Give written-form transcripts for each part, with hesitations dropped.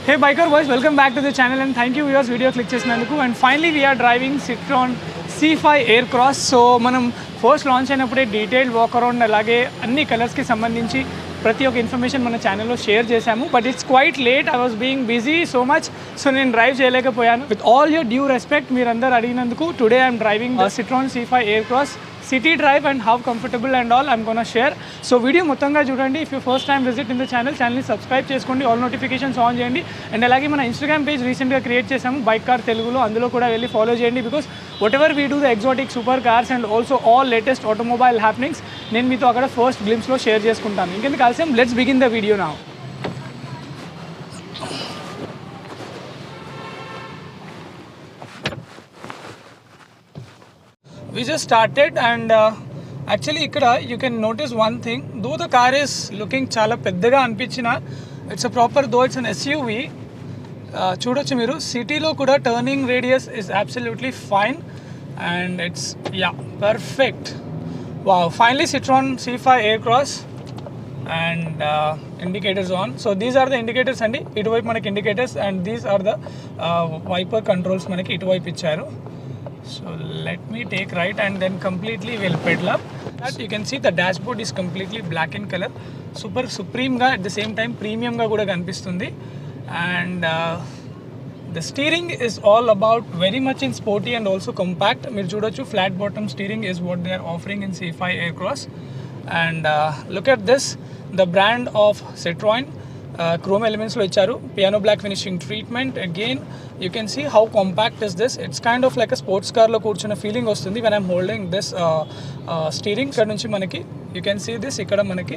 Hey biker boys, welcome back to the channel and thank you viewers video click చేసినందుకు. And finally we are driving Citroen C5 Aircross. So మనం first launch అయినప్పుడే detailed walk around అలాగే అన్ని కలర్స్కి సంబంధించి ప్రతి ఒక్క information మన ఛానల్లో షేర్ చేశాము. But it's quite late, I was being busy so much, so నేను డ్రైవ్ చేయలేకపోయాను. With all your due respect మీరందరూ అడిగినందుకు today I'm driving Citroen C5 Aircross city drive and how comfortable and all I'm gonna share. So video మొత్తంగా చూడండి. If you first time visit in the channel subscribe చేసుకోండి, all notifications on చేయండి. And అలాగే మన Instagram page రీసెంట్గా create చేసాము bike car తెలుగులో, అందులో కూడా వెళ్ళి ఫాలో చేయండి. Because what ever we do the exotic super cars and also all latest automobile happenings నేను మీతో అక్కడ ఫస్ట్ గ్లిమ్స్లో షేర్ చేసుకుంటాను. ఇంకెందుకు ఆలస్యం, let's begin the video now. We just started and actually ikkada you can notice one thing, though the car is looking chala peddaga anpichina, it's a proper, though it's an SUV, చూడొచ్చు మీరు సిటీలో కూడా turning radius is absolutely fine and it's perfect. Wow, finally Citroen C5 Aircross and indicators on. So these are the indicators andi, ఇటువైపు మనకి indicators and these are the wiper controls మనకి ఇటువైపు ఇచ్చారు. So let me take right and then completely we'll pedal up. That you can see the dashboard is completely black in color, super supreme ga, at the same time premium ga kuda kanipistundi. And the steering is all about very much in sporty and also compact. Meer chudochu flat bottom steering is what they are offering in C5 Aircross. And look at this, the brand of Citroen, chrome elements lo icharu, piano black finishing treatment. Again you can see how compact is this. It's kind of like a sports car lo కూర్చున్న feeling వస్తుంది when I'm holding this steering. ఇక్కడ నుంచి మనకి you can see this, ఇక్కడ మనకి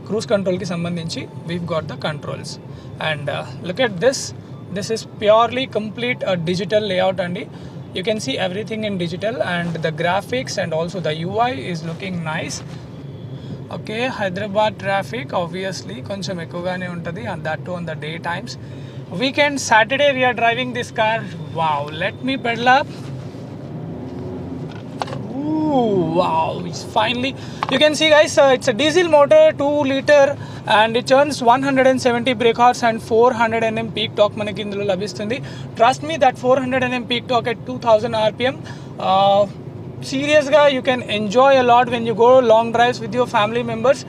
cruise control కి సంబంధించి we've got the controls. And look at this, this is purely complete digital layout andi. You can see everything in digital and the graphics and also the UI is looking nice. Okay, Hyderabad traffic obviously కొంచెం ఎక్కువగానే ఉంటుంది, and that too on the day times. Weekend Saturday we are driving this car. Wow, let me pedal up. Ooh, wow, it's finally, you can see guys, it's a diesel motor 2 liter and it turns 170 brake horse and 400 Nm peak torque manaki indulo labhistundi. Trust me, that 400 Nm peak torque at 2000 rpm, serious ga you can enjoy a lot when you go long drives with your family members.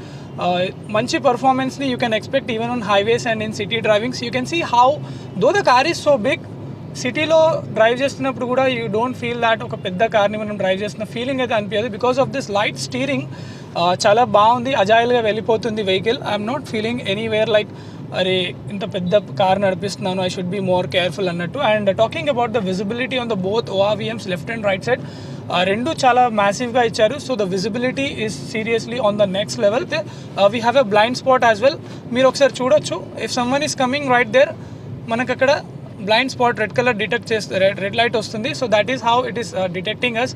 మంచి పర్ఫార్మెన్స్ని you can expect even on highways and in city drivings. You can see how though the car is so big, సిటీలో drive చేస్తున్నప్పుడు కూడా you don't feel that ఒక పెద్ద కార్ని మనం drive చేస్తున్న ఫీలింగ్ అయితే అనిపించదు. Because of this light steering చాలా బాగుంది, అజాయిల్గా వెళ్ళిపోతుంది vehicle. I'm not feeling anywhere like అరే ఇంత పెద్ద కార్ నడిపిస్తున్నాను, I should be more careful అన్నట్టు. And talking about the visibility on the both ORVMs left and right side, రెండు చాలా మ్యాసివ్గా ఇచ్చారు. So the visibility is seriously on the next level. We have a blind spot as well. మీరు ఒకసారి చూడొచ్చు, if someone is coming right there, మనకు అక్కడ blind spot red colour detect చేస్తే రెడ్ లైట్ వస్తుంది. So that is how it is detecting us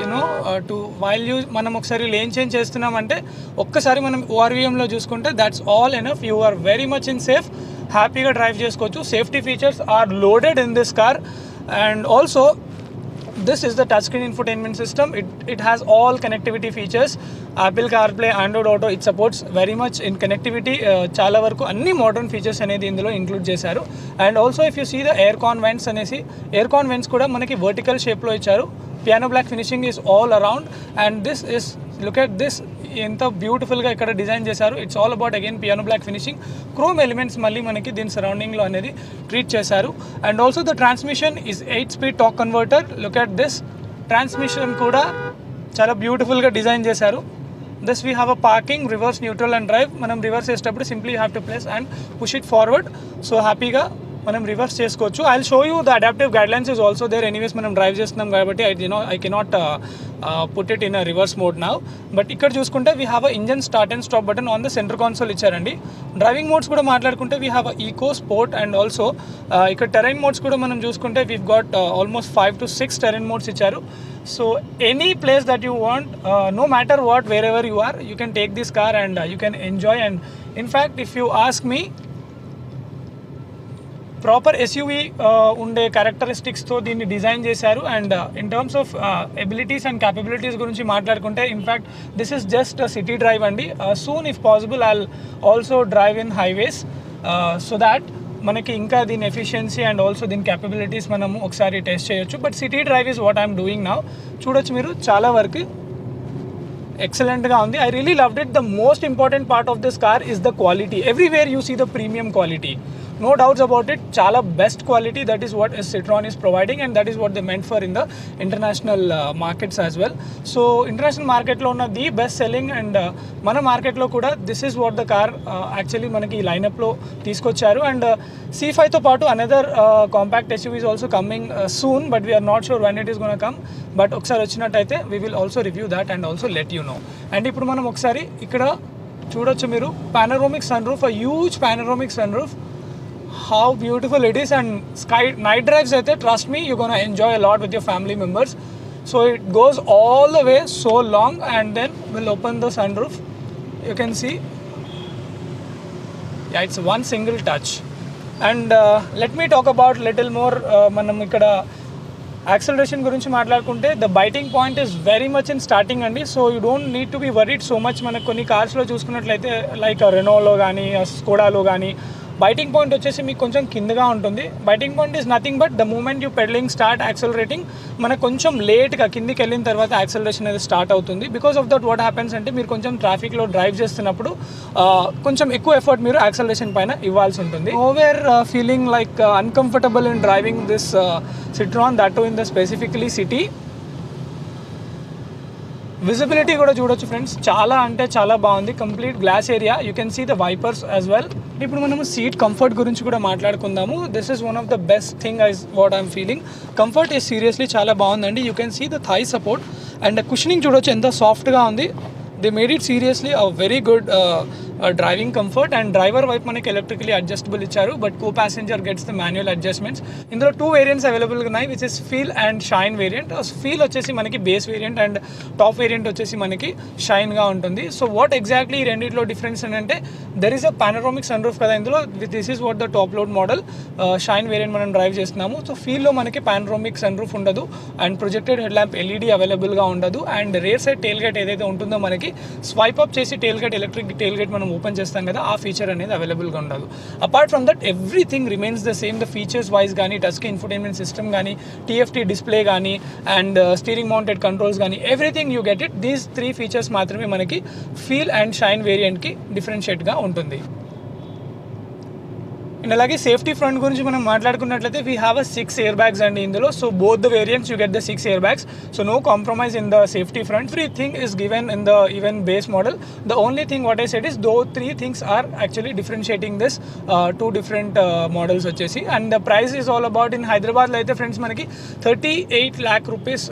you know to while you. మనం ఒకసారి lane change చేస్తున్నామంటే ఒక్కసారి మనం ORVMలో చూసుకుంటే that's all enough. You are very much in safe, హ్యాపీగా డ్రైవ్ చేసుకోవచ్చు. Safety features are loaded in this car. And also this is the touchscreen infotainment system. It has all connectivity features, Apple CarPlay, Android Auto. It supports very much in connectivity. చాలా వరకు అన్ని modern features అనేది ఇందులో include చేశారు. And also if you see the aircon vents అనేసి, aircon vents కూడా మనకి vertical షేప్లో ఇచ్చారు. Piano black finishing is all around. And this is, look at this, ఎంత బ్యూటిఫుల్గా ఇక్కడ డిజైన్ చేశారు. It's all about again piano black finishing. Chrome elements మళ్ళీ మనకి దీని సరౌండింగ్లో అనేది ట్రీట్ చేశారు. And also the transmission is 8-speed torque converter. Look at this, transmission కూడా చాలా బ్యూటిఫుల్గా డిజైన్ చేశారు. This we have a parking, reverse, neutral and drive. మనం రివర్స్ చేసేటప్పుడు simply have to place and push it forward. So హ్యాపీగా మనం reverse చేసుకోవచ్చు. I will show you the adaptive guidelines is also there. Anyways మనం drive చేస్తున్నాం కాబట్టి I cannot put it in a reverse mode now. But ఇక్కడ చూసుకుంటే we have a engine start and stop button on the centre console ఇచ్చారండి. Driving modes కూడా మాట్లాడుకుంటే we have a EcoSport and also ఇక్కడ terrain modes కూడా మనం చూసుకుంటే we've got almost 5 to 6 terrain modes ఇచ్చారు. So any place that you want, no matter what, wherever you are, you can take this car and you can enjoy. And in fact if you ask me, proper SUV ఉండే క్యారెక్టరిస్టిక్స్తో దీన్ని design చేశారు. And in terms of abilities and capabilities గురించి మాట్లాడుకుంటే, in fact this is just city drive అండి. Soon if possible I will also drive in highways so that మనకి ఇంకా దీని ఎఫిషియన్సీ అండ్ ఆల్సో దీని క్యాపబిలిటీస్ మనం ఒకసారి టెస్ట్ చేయొచ్చు. But city drive is what I'm doing now. చూడొచ్చు మీరు, చాలా వరకు ఎక్సలెంట్గా ఉంది. I really loved it. The most important part of this car is the quality. Everywhere you see the premium quality. No doubts about it. Chala best quality. That is what Citroen is providing, and that is what they meant for in the international markets as well. So international market lo unna the best selling, and mana market lo kuda this is what the car actually manaki lineup lo teeskocharu. And C5 tho paatu another compact SUV is also coming soon, but we are not sure when it is going to come. But okkari vachinataithe we will also review that and also let you know. And ippudu manam okkari ikkada చూడొచ్చు మీరు, panoramic sunroof, a huge panoramic sunroof. How beautiful it is. And night drives aithe, trust me, you're gonna enjoy a lot with your family members. So it goes all the way so long, and then we'll open the sunroof. You can see, yeah, it's one single touch. And let me talk about little more. Manam ikkada acceleration gurinchi maatladukunte, the biting point is very much in starting andi. So you don't need to be worried so much. Manaku konni cars lo chusukunnatlaithe, like a Renault lo gaani, a Skoda lo gaani, biting point వచ్చేసి మీకు కొంచెం కిందగా ఉంటుంది. Biting point is nothing but the moment you pedalling start accelerating, మనకు కొంచెం లేట్గా కిందికి వెళ్ళిన తర్వాత యాక్సలరేషన్ అనేది స్టార్ట్ అవుతుంది. Because of that what happens అంటే, మీరు కొంచెం ట్రాఫిక్లో డ్రైవ్ చేస్తున్నప్పుడు కొంచెం ఎక్కువ ఎఫర్ట్ మీరు యాక్సలరేషన్ పైన ఇవ్వాల్సి ఉంటుంది. Over feeling like uncomfortable in driving this Citroen, that too in the specifically city. Visibility కూడా చూడొచ్చు ఫ్రెండ్స్, చాలా అంటే చాలా బాగుంది. Complete glass area, you can see the wipers as well. ఇప్పుడు మనము సీట్ కంఫర్ట్ గురించి కూడా మాట్లాడుకుందాము. This is one of the best thing is what I'm feeling. Comfort is seriously చాలా బాగుందండి. You can see the thigh support and cushioning చూడొచ్చు ఎంత సాఫ్ట్గా ఉంది. They made it seriously a very good driving comfort. And driver వైపు మనకి electrically adjustable ఇచ్చారు, but co passenger gets the manual adjustments. ఇందులో 2 వేరియంట్స్ అవైలబుల్గా ఉన్నాయి, which is feel and shine variant. Feel వచ్చేసి మనకి base variant and top variant వచ్చేసి మనకి షైన్గా ఉంటుంది. సో వాట్ ఎగ్జాక్ట్లీ ఈ రెండింటిలో డిఫరెన్స్ ఏంటంటే, there is a panoramic sunroof కదా ఇందులో. This is what the top load model Shine variant మనం డ్రైవ్ చేస్తున్నాము. సో ఫీల్లో మనకి పానోరామిక్ సన్ రూఫ్ ఉండదు, and projected head lamp LED అవైలబుల్గా ఉండదు. And rear side tailgate ఏదైతే ఉంటుందో, మనకి స్వైప్ అప్ చేసి tailgate, electric tailgate మనం ఓపెన్ చేస్తాం కదా, ఆ ఫీచర్ అనేది అవైలబుల్గా ఉండదు. Apart from that everything remains the same. The features wise కానీ, టచ్ స్క్రీన్ ఇన్ఫోటైన్మెంట్ సిస్టమ్ కానీ, టీఎఫ్టీ డిస్ప్లే కానీ, అండ్ స్టీరింగ్ మౌంటెడ్ కంట్రోల్స్ కానీ, everything you get it. These 3 features మాత్రమే మనకి ఫీల్ అండ్ షైన్ వేరియంట్కి డిఫరెన్షియేట్గా ఉంటుంది. అండ్ అలాగే సేఫ్టీ ఫ్రంట్ గురించి మనం మాట్లాడుకున్నట్లయితే, వీ హ్యావ్ 6 ఎయిర్ బ్యాగ్స్ అండి ఇందులో. So both the variants you get the 6 airbags. So no compromise in the safety front. Everything is given in the even base model. The only thing what I said is those 3 things are actually differentiating this 2 different models వచ్చేసి. And the price is all about, in Hyderabad లో అయితే friends మనకి 38 lakh rupees,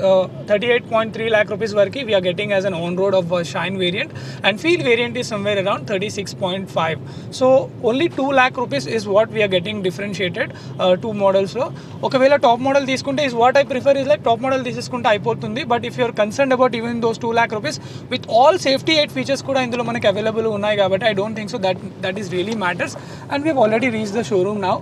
38.3 lakh rupees వరకు we are getting as an on road of shine variant, and feel variant is somewhere around 36.5. So only 2 lakh rupees is what we are getting differentiated 2 models లో. ఒకవేళ top model తీసుకుంటే, is what I prefer is like top model తీసుకుంటే అయిపోతుంది. But if you're concerned about even those 2 lakh rupees with all safety 8 features కూడా ఇందులో మనకి available ఉన్నాయి కాబట్టి, I don't think so that is really matters. And we have already reach the showroom now.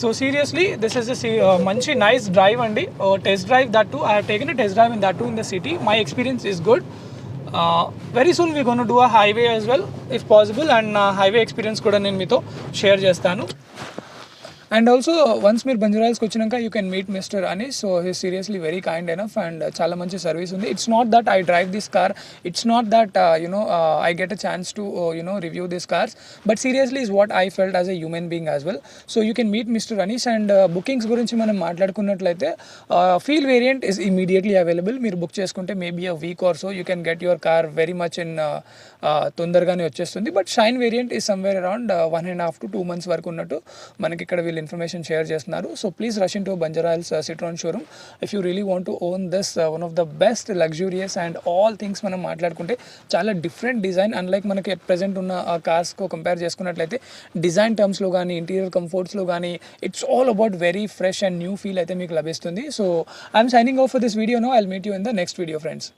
So seriously this is మంచి nice drive అండి. Test drive, that too I have taken a test drive in that too in the city. My experience is good. Very soon we gonna do a highway as well if possible, and highway experience కూడా నేను మీతో share చేస్తాను. And also once మీరు బంజారాహిల్స్కి వచ్చినాక you can meet mister Anees. So he seriously very kind enough, and చాలా మంచి service ఉంది. It's not that I drive this car, it's not that I get a chance to review this cars, but seriously is what I felt as a human being as well. So you can meet mister Anees. And bookings గురించి మనం మాట్లాడుకున్నట్లయితే, feel variant is immediately available. మీరు book చేసుకుంటే maybe a week or so you can get your car very much in తొందరగానే వచ్చేస్తుంది. But shine variant is somewhere around 1.5 to 2 months వరకు ఉన్నట్టు మనకి ఇక్కడ వీళ్ళు ఇన్ఫర్మేషన్ షేర్ చేస్తున్నారు. So please rush in to Banjara Hills Citroen showroom if you really want to own this one of the best luxurious and all things. మనం మాట్లాడుకుంటే చాలా different design, unlike మనకి ప్రెజెంట్ ఉన్న కార్స్తో కంపేర్ చేసుకున్నట్లయితే డిజైన్ టర్మ్స్లో కానీ, ఇంటీరియర్ కంఫర్ట్స్లో కానీ, it's all about very fresh and new feel అయితే మీకు లభిస్తుంది. So I'm signing off for this video now. I'll meet you in the next video friends.